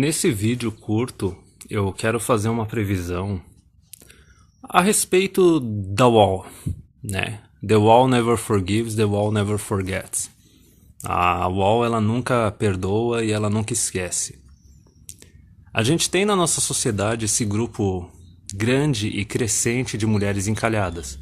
Nesse vídeo curto, eu quero fazer uma previsão a respeito da Wall, né? The Wall never forgives, the Wall never forgets. A Wall, ela nunca perdoa e ela nunca esquece. A gente tem na nossa sociedade esse grupo grande e crescente de mulheres encalhadas,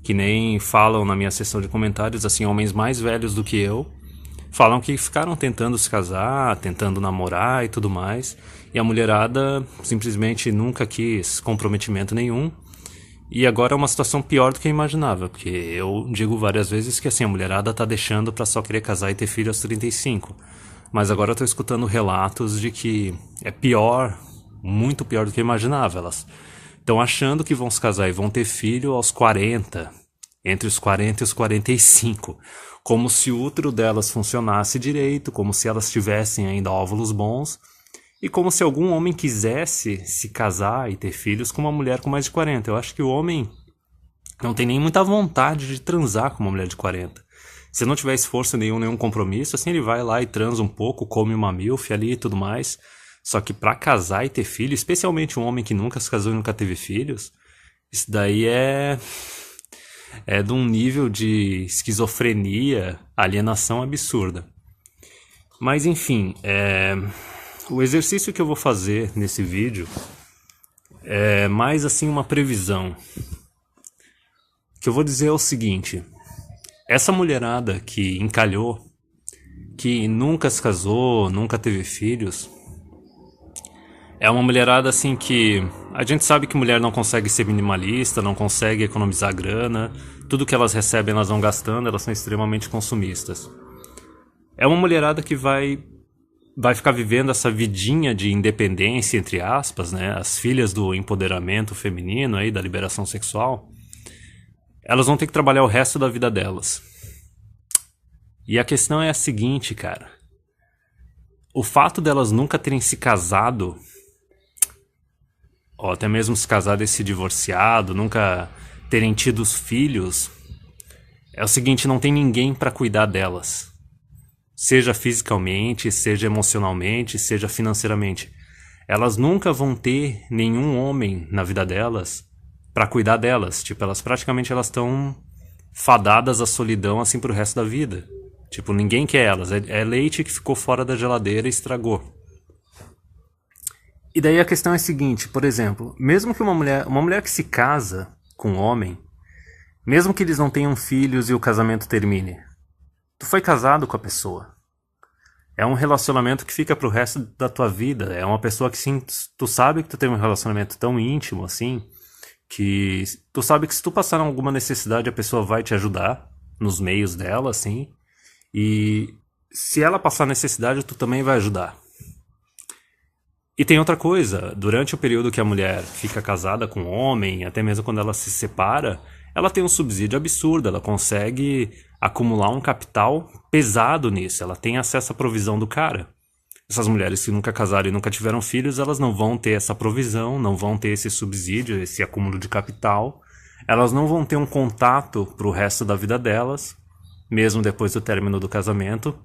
que nem falam na minha seção de comentários, assim, homens mais velhos do que eu, falam que ficaram tentando se casar, tentando namorar e tudo mais, e a mulherada simplesmente nunca quis comprometimento nenhum, e agora é uma situação pior do que eu imaginava, porque eu digo várias vezes que assim, a mulherada tá deixando pra só querer casar e ter filho aos 35, mas agora eu tô escutando relatos de que é pior, muito pior do que eu imaginava. Elas estão achando que vão se casar e vão ter filho aos 40, entre os 40 e os 45, como se o útero delas funcionasse direito, como se elas tivessem ainda óvulos bons, e como se algum homem quisesse se casar e ter filhos com uma mulher com mais de 40. Eu acho que o homem não tem nem muita vontade de transar com uma mulher de 40. Se não tiver esforço nenhum compromisso, assim ele vai lá e transa um pouco, come uma milf ali e tudo mais. Só que pra casar e ter filho, especialmente um homem que nunca se casou e nunca teve filhos, isso daí é de um nível de esquizofrenia, alienação absurda. Mas enfim, o exercício que eu vou fazer nesse vídeo é mais assim uma previsão. O que eu vou dizer é o seguinte: essa mulherada que encalhou, que nunca se casou, nunca teve filhos, é uma mulherada assim que a gente sabe que mulher não consegue ser minimalista, não consegue economizar grana, tudo que elas recebem elas vão gastando, elas são extremamente consumistas. É uma mulherada que vai ficar vivendo essa vidinha de independência, entre aspas, né? As filhas do empoderamento feminino, aí, da liberação sexual, elas vão ter que trabalhar o resto da vida delas. E a questão é a seguinte, cara. O fato delas nunca terem se casado, ou até mesmo se casado e se divorciado, nunca terem tido os filhos, é o seguinte: não tem ninguém pra cuidar delas. Seja fisicamente, seja emocionalmente, seja financeiramente. Elas nunca vão ter nenhum homem na vida delas pra cuidar delas. Tipo, elas praticamente estão fadadas à solidão assim pro resto da vida. Tipo, ninguém quer elas. É leite que ficou fora da geladeira e estragou. E daí a questão é a seguinte, por exemplo, mesmo que uma mulher que se casa com um homem, mesmo que eles não tenham filhos e o casamento termine, tu foi casado com a pessoa. É um relacionamento que fica pro resto da tua vida. É uma pessoa que sim, tu sabe que tu tem um relacionamento tão íntimo assim, que tu sabe que se tu passar alguma necessidade a pessoa vai te ajudar nos meios dela, assim. E se ela passar necessidade, tu também vai ajudar. E tem outra coisa, durante o período que a mulher fica casada com um homem, até mesmo quando ela se separa, ela tem um subsídio absurdo, ela consegue acumular um capital pesado nisso, ela tem acesso à provisão do cara. Essas mulheres que nunca casaram e nunca tiveram filhos, elas não vão ter essa provisão, não vão ter esse subsídio, esse acúmulo de capital, elas não vão ter um contato pro resto da vida delas, mesmo depois do término do casamento.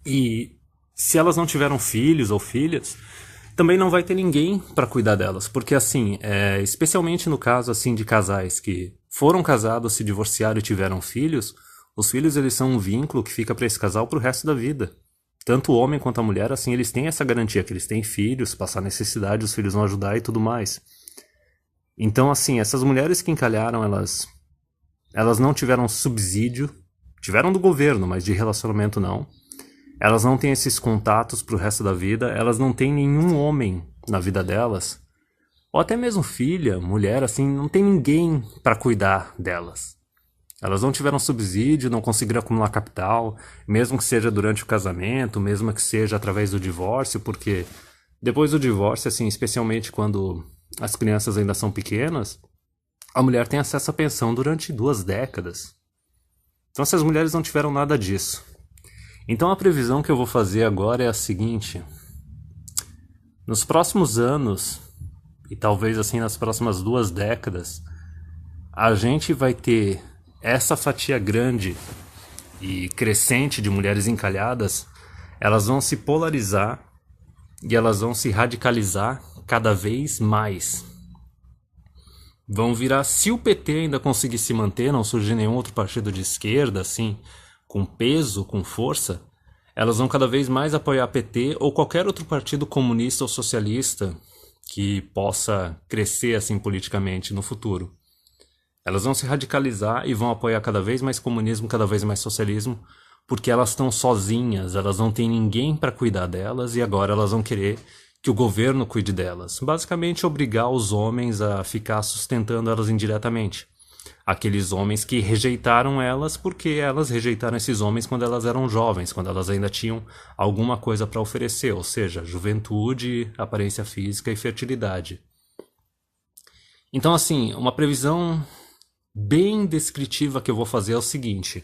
E se elas não tiveram filhos ou filhas, também não vai ter ninguém para cuidar delas, porque assim, especialmente no caso assim de casais que foram casados, se divorciaram e tiveram filhos, os filhos eles são um vínculo que fica para esse casal pro resto da vida. Tanto o homem quanto a mulher, assim, eles têm essa garantia que eles têm filhos, passar necessidade, os filhos vão ajudar e tudo mais. Então, assim, essas mulheres que encalharam, elas não tiveram subsídio, tiveram do governo, mas de relacionamento não. Elas não têm esses contatos pro resto da vida, elas não têm nenhum homem na vida delas, ou até mesmo filha, mulher, assim, não tem ninguém para cuidar delas. Elas não tiveram subsídio, não conseguiram acumular capital, mesmo que seja durante o casamento, mesmo que seja através do divórcio, porque depois do divórcio, assim, especialmente quando as crianças ainda são pequenas, a mulher tem acesso à pensão durante 2 décadas. Então essas mulheres não tiveram nada disso. Então a previsão que eu vou fazer agora é a seguinte: nos próximos anos, e talvez assim nas próximas 2 décadas, a gente vai ter essa fatia grande e crescente de mulheres encalhadas, elas vão se polarizar e elas vão se radicalizar cada vez mais. Vão virar, se o PT ainda conseguir se manter, não surgir nenhum outro partido de esquerda, assim, com peso, com força, elas vão cada vez mais apoiar PT ou qualquer outro partido comunista ou socialista que possa crescer assim politicamente no futuro. Elas vão se radicalizar e vão apoiar cada vez mais comunismo, cada vez mais socialismo, porque elas estão sozinhas, elas não têm ninguém para cuidar delas e agora elas vão querer que o governo cuide delas. Basicamente obrigar os homens a ficar sustentando elas indiretamente. Aqueles homens que rejeitaram elas porque elas rejeitaram esses homens quando elas eram jovens, quando elas ainda tinham alguma coisa para oferecer, ou seja, juventude, aparência física e fertilidade. Então, assim, uma previsão bem descritiva que eu vou fazer é o seguinte: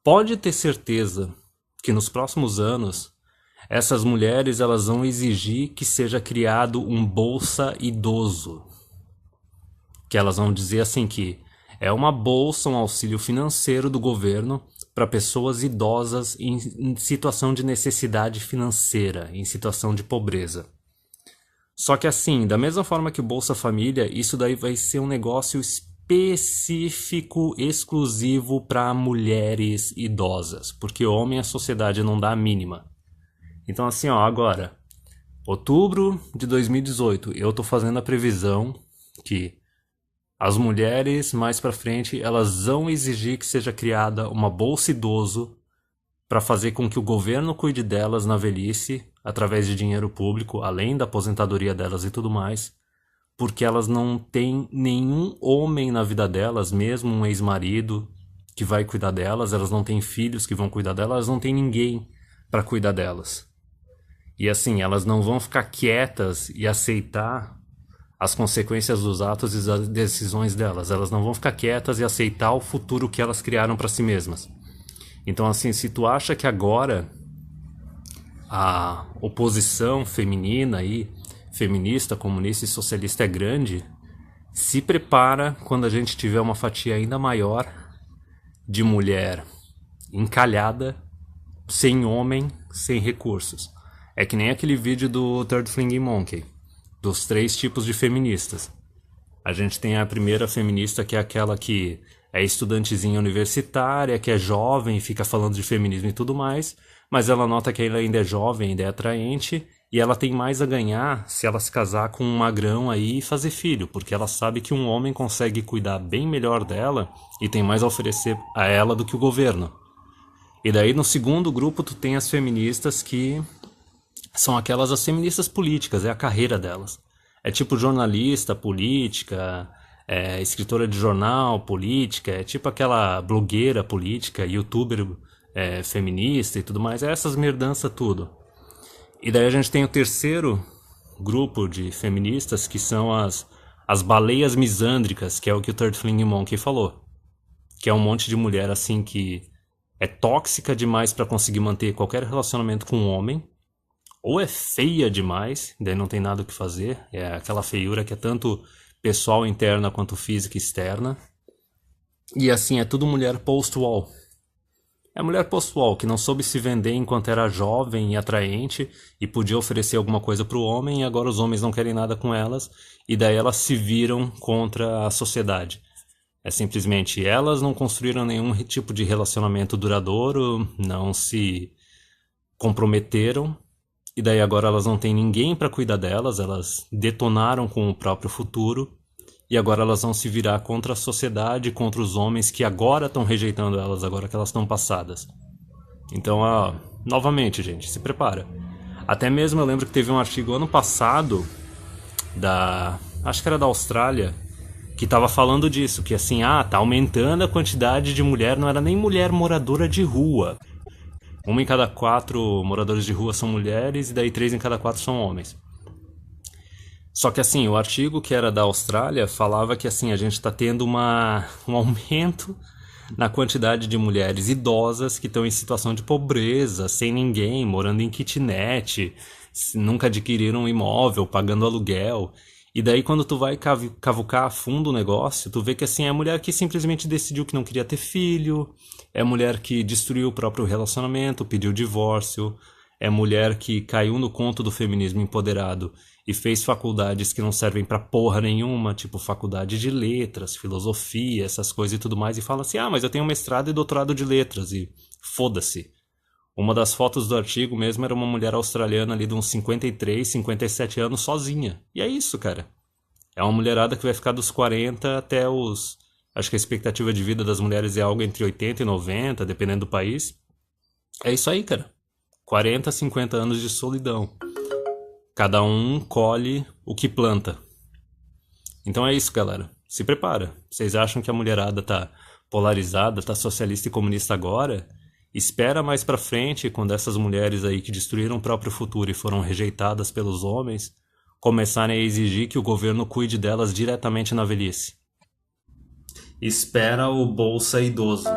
pode ter certeza que nos próximos anos essas mulheres elas vão exigir que seja criado um Bolsa Idoso. Que elas vão dizer assim que é uma bolsa, um auxílio financeiro do governo para pessoas idosas em situação de necessidade financeira, em situação de pobreza. Só que assim, da mesma forma que o Bolsa Família, isso daí vai ser um negócio específico, exclusivo para mulheres idosas, porque homem a sociedade não dá a mínima. Então assim, ó, agora, outubro de 2018, eu tô fazendo a previsão que as mulheres, mais pra frente, elas vão exigir que seja criada uma bolsa idoso para fazer com que o governo cuide delas na velhice, através de dinheiro público, além da aposentadoria delas e tudo mais, porque elas não têm nenhum homem na vida delas, mesmo um ex-marido que vai cuidar delas, elas não têm filhos que vão cuidar delas, elas não têm ninguém para cuidar delas. E assim, elas não vão ficar quietas e aceitar as consequências dos atos e das decisões delas. Elas não vão ficar quietas e aceitar o futuro que elas criaram para si mesmas. Então assim, se tu acha que agora a oposição feminina aí, feminista, comunista e socialista é grande, se prepara quando a gente tiver uma fatia ainda maior de mulher encalhada, sem homem, sem recursos. É que nem aquele vídeo do Third Flying Monkey, dos 3 tipos de feministas. A gente tem a primeira feminista, que é aquela que é estudantezinha universitária, que é jovem, fica falando de feminismo e tudo mais, mas ela nota que ela ainda é jovem, ainda é atraente, e ela tem mais a ganhar se ela se casar com um magrão aí e fazer filho, porque ela sabe que um homem consegue cuidar bem melhor dela e tem mais a oferecer a ela do que o governo. E daí no segundo grupo tu tem as feministas que são aquelas as feministas políticas, é a carreira delas. É tipo jornalista, política, escritora de jornal, política, é tipo aquela blogueira política, youtuber feminista e tudo mais, é essas merdanças tudo. E daí a gente tem o terceiro grupo de feministas, que são as baleias misândricas, que é o que o Third Flying Monkey falou. Que é um monte de mulher assim que é tóxica demais para conseguir manter qualquer relacionamento com um homem, ou é feia demais, daí não tem nada o que fazer, é aquela feiura que é tanto pessoal interna quanto física externa. E assim, é tudo mulher post-wall. É mulher post-wall que não soube se vender enquanto era jovem e atraente e podia oferecer alguma coisa pro homem, e agora os homens não querem nada com elas, e daí elas se viram contra a sociedade. É simplesmente, elas não construíram nenhum tipo de relacionamento duradouro, não se comprometeram, e daí agora elas não têm ninguém para cuidar delas, elas detonaram com o próprio futuro, e agora elas vão se virar contra a sociedade, contra os homens que agora estão rejeitando elas, agora que elas estão passadas. Então, novamente, gente, se prepara. Até mesmo eu lembro que teve um artigo ano passado, acho que era da Austrália, que tava falando disso, que assim, tá aumentando a quantidade de mulher, não era nem mulher moradora de rua. 1 em cada 4 moradores de rua são mulheres, e daí 3 em cada 4 são homens. Só que assim, o artigo que era da Austrália falava que assim, a gente está tendo um aumento na quantidade de mulheres idosas que estão em situação de pobreza, sem ninguém, morando em kitnet, nunca adquiriram um imóvel, pagando aluguel. E daí quando tu vai cavucar a fundo o negócio, tu vê que assim, é a mulher que simplesmente decidiu que não queria ter filho, é a mulher que destruiu o próprio relacionamento, pediu divórcio, é mulher que caiu no conto do feminismo empoderado e fez faculdades que não servem pra porra nenhuma, tipo faculdade de letras, filosofia, essas coisas e tudo mais, e fala assim: ah, mas eu tenho mestrado e doutorado de letras, e foda-se. Uma das fotos do artigo mesmo era uma mulher australiana ali de uns 53, 57 anos sozinha. E é isso, cara. É uma mulherada que vai ficar dos 40 até os... Acho que a expectativa de vida das mulheres é algo entre 80 e 90, dependendo do país. É isso aí, cara. 40, 50 anos de solidão. Cada um colhe o que planta. Então é isso, galera. Se prepara. Vocês acham que a mulherada tá polarizada, tá socialista e comunista agora? Espera mais pra frente, quando essas mulheres aí que destruíram o próprio futuro e foram rejeitadas pelos homens, começarem a exigir que o governo cuide delas diretamente na velhice. Espera o Bolsa Idoso.